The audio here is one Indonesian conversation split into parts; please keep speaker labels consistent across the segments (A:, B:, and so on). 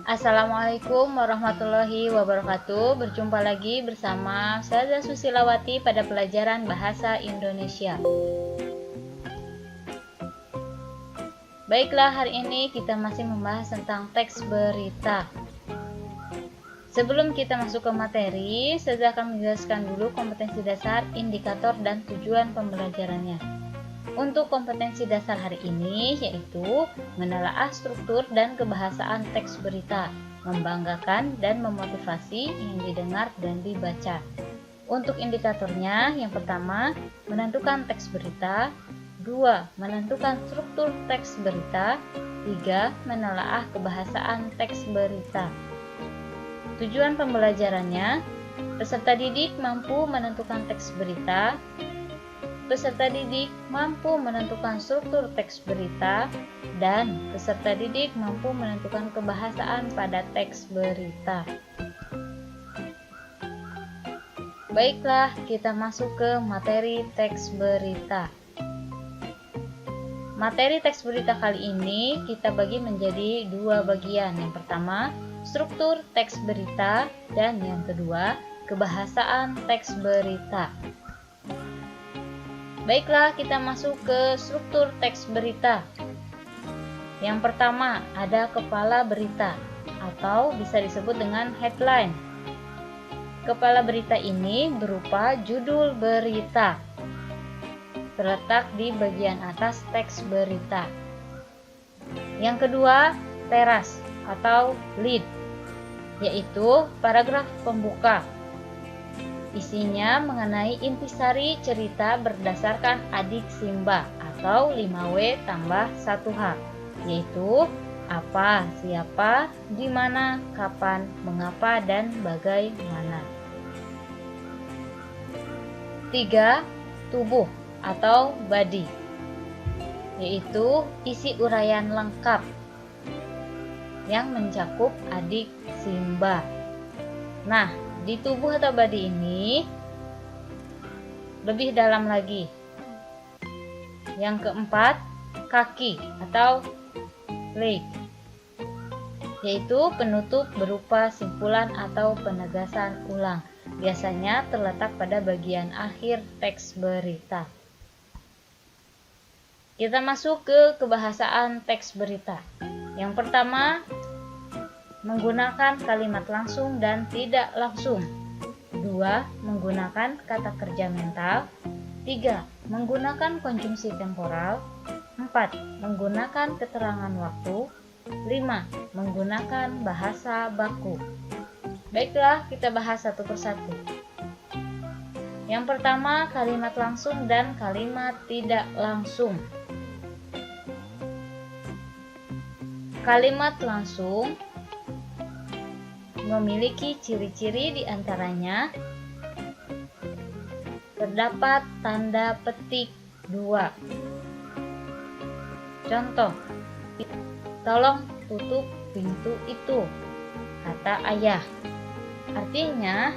A: Assalamualaikum warahmatullahi wabarakatuh. Berjumpa lagi bersama Ustazah Susilawati pada pelajaran Bahasa Indonesia. Baiklah, hari ini kita masih membahas tentang teks berita. Sebelum kita masuk ke materi, saya akan menjelaskan dulu kompetensi dasar, indikator, dan tujuan pembelajarannya. Untuk kompetensi dasar hari ini yaitu menelaah struktur dan kebahasaan teks berita, membanggakan dan memotivasi yang didengar dan dibaca. Untuk indikatornya, yang pertama, menentukan teks berita, 2. Menentukan struktur teks berita, 3. Menelaah kebahasaan teks berita. Tujuan pembelajarannya, peserta didik mampu menentukan teks berita, peserta didik mampu menentukan struktur teks berita, dan peserta didik mampu menentukan kebahasaan pada teks berita. Baiklah, kita masuk ke materi teks berita. Materi teks berita kali ini kita bagi menjadi dua bagian. Yang pertama, struktur teks berita, dan yang kedua, kebahasaan teks berita. Baiklah, kita masuk ke struktur teks berita. Yang pertama, ada kepala berita atau bisa disebut dengan headline. Kepala berita ini berupa judul berita, terletak di bagian atas teks berita. Yang kedua, teras atau lead, yaitu paragraf pembuka. Isinya mengenai intisari cerita berdasarkan adik Simba atau 5W tambah 1H, yaitu apa, siapa, di mana, kapan, mengapa, dan bagaimana. 3. Tubuh atau body, yaitu isi uraian lengkap yang mencakup adik Simba. Nah, di tubuh atau body ini lebih dalam lagi. Yang keempat, kaki atau leg, yaitu penutup berupa simpulan atau penegasan ulang. Biasanya terletak pada bagian akhir teks berita. Kita masuk ke kebahasaan teks berita. Yang pertama, menggunakan kalimat langsung dan tidak langsung. 2. Menggunakan kata kerja mental. 3. Menggunakan konjungsi temporal. 4. Menggunakan keterangan waktu. 5. Menggunakan bahasa baku. Baiklah, kita bahas satu persatu. Yang pertama, kalimat langsung dan kalimat tidak langsung. Kalimat langsung memiliki ciri-ciri diantaranya terdapat tanda petik 2. Contoh, tolong tutup pintu itu, kata ayah. Artinya,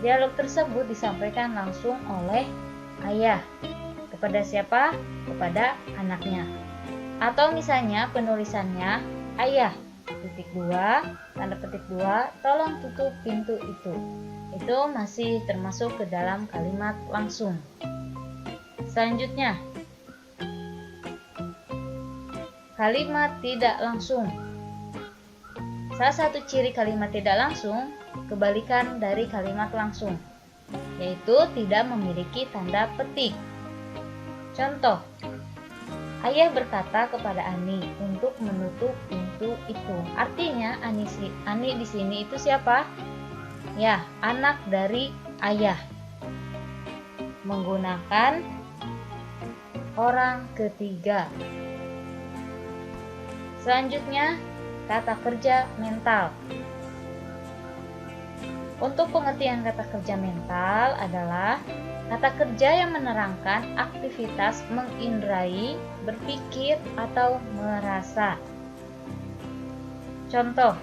A: dialog tersebut disampaikan langsung oleh ayah. Kepada siapa? Kepada anaknya. Atau misalnya penulisannya, ayah, titik 2, tanda petik 2, tolong tutup pintu itu. Itu masih termasuk ke dalam kalimat langsung. Selanjutnya, kalimat tidak langsung. Salah satu ciri kalimat tidak langsung, kebalikan dari kalimat langsung, yaitu tidak memiliki tanda petik. Contoh, ayah berkata kepada Ani untuk menutup pintu itu. Artinya Ani di sini itu siapa? Ya, anak dari ayah. Menggunakan orang ketiga. Selanjutnya, kata kerja mental. Untuk pengertian kata kerja mental adalah kata kerja yang menerangkan aktivitas mengindrai, berpikir, atau merasa. Contoh,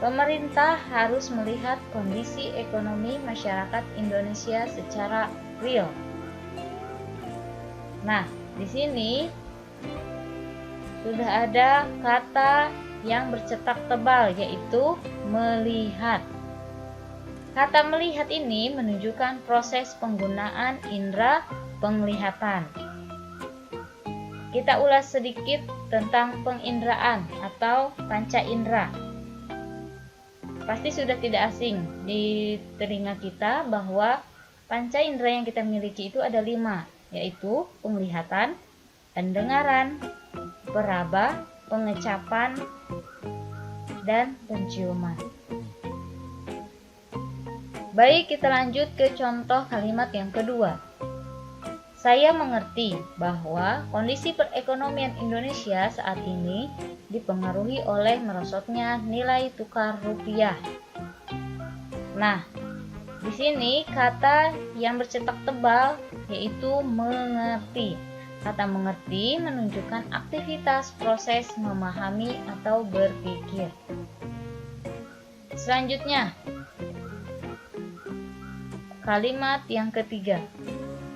A: pemerintah harus melihat kondisi ekonomi masyarakat Indonesia secara real. Nah, di sini sudah ada kata yang bercetak tebal, yaitu melihat. Kata melihat ini menunjukkan proses penggunaan indera penglihatan. Kita ulas sedikit tentang penginderaan atau panca indera. Pasti sudah tidak asing di telinga kita bahwa panca indera yang kita miliki itu ada 5, yaitu penglihatan, pendengaran, peraba, pengecapan, dan penciuman. Baik, kita lanjut ke contoh kalimat yang kedua. Saya mengerti bahwa kondisi perekonomian Indonesia saat ini dipengaruhi oleh merosotnya nilai tukar rupiah. Nah, di sini kata yang bercetak tebal yaitu mengerti. Kata mengerti menunjukkan aktivitas proses memahami atau berpikir. Selanjutnya, kalimat yang ketiga.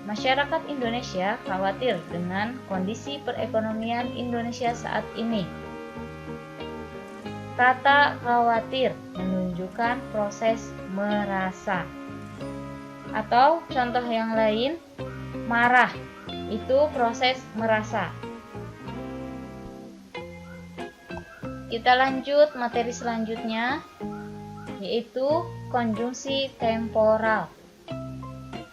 A: Masyarakat Indonesia khawatir dengan kondisi perekonomian Indonesia saat ini. Kata khawatir menunjukkan proses merasa. Atau contoh yang lain, marah itu proses merasa. Kita lanjut materi selanjutnya, yaitu konjungsi temporal.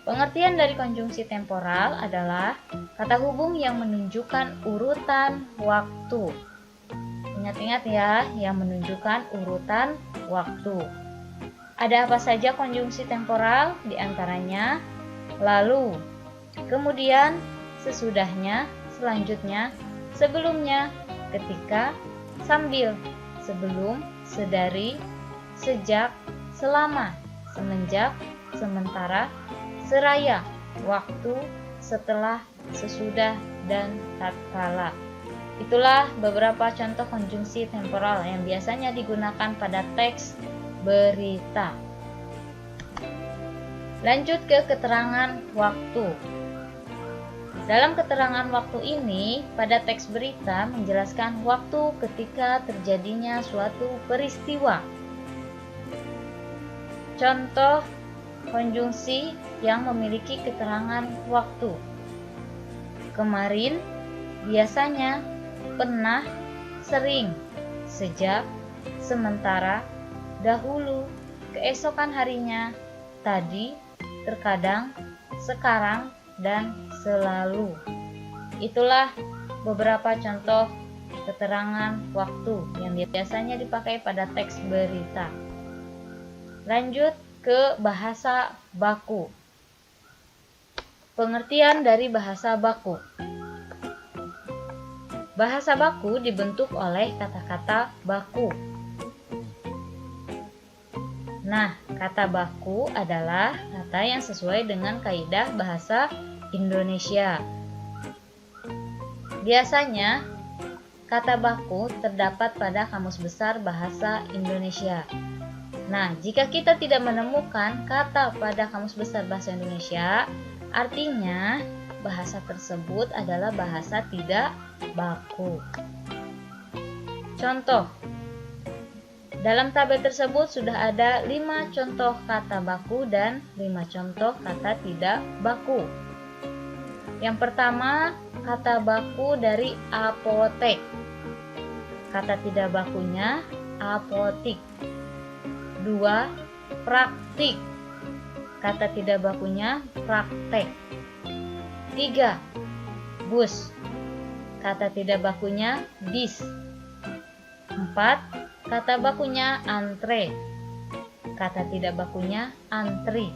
A: Pengertian dari konjungsi temporal adalah kata hubung yang menunjukkan urutan waktu. Ingat-ingat ya, yang menunjukkan urutan waktu. Ada apa saja konjungsi temporal? Di antaranya lalu, kemudian, sesudahnya, selanjutnya, sebelumnya, ketika, sambil, sebelum, sedari, sejak, selama, semenjak, sementara, seraya, waktu, setelah, sesudah, dan tatkala. Itulah beberapa contoh konjungsi temporal yang biasanya digunakan pada teks berita. Lanjut ke keterangan waktu. Dalam keterangan waktu ini, pada teks berita menjelaskan waktu ketika terjadinya suatu peristiwa. Contoh konjungsi yang memiliki keterangan waktu. Kemarin, biasanya, pernah, sering, sejak, sementara, dahulu, keesokan harinya, tadi, terkadang, sekarang, dan selalu. Itulah beberapa contoh keterangan waktu yang biasanya dipakai pada teks berita. Lanjut ke bahasa baku. Pengertian dari bahasa baku. Bahasa baku dibentuk oleh kata-kata baku. Nah, kata baku adalah kata yang sesuai dengan kaidah bahasa Indonesia. Biasanya, kata baku terdapat pada Kamus Besar Bahasa Indonesia. Nah, jika kita tidak menemukan kata pada Kamus Besar Bahasa Indonesia, artinya bahasa tersebut adalah bahasa tidak baku. Contoh, dalam tabel tersebut sudah ada 5 contoh kata baku dan 5 contoh kata tidak baku. Yang pertama, kata baku dari apotek. Kata tidak bakunya apotik. 2. Praktik. Kata tidak bakunya praktek. 3. Bus. Kata tidak bakunya bis. 4. Kata bakunya antre. Kata tidak bakunya antri.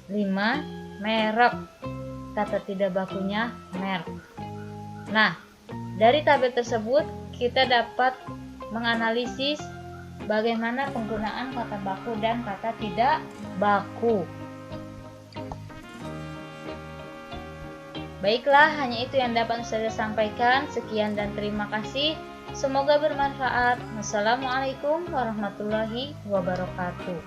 A: 5. Merek. Kata tidak bakunya merk. Nah, dari tabel tersebut kita dapat menganalisis bagaimana penggunaan kata baku dan kata tidak baku. Baiklah, hanya itu yang dapat saya sampaikan. Sekian dan terima kasih. Semoga bermanfaat. Wassalamualaikum warahmatullahi wabarakatuh.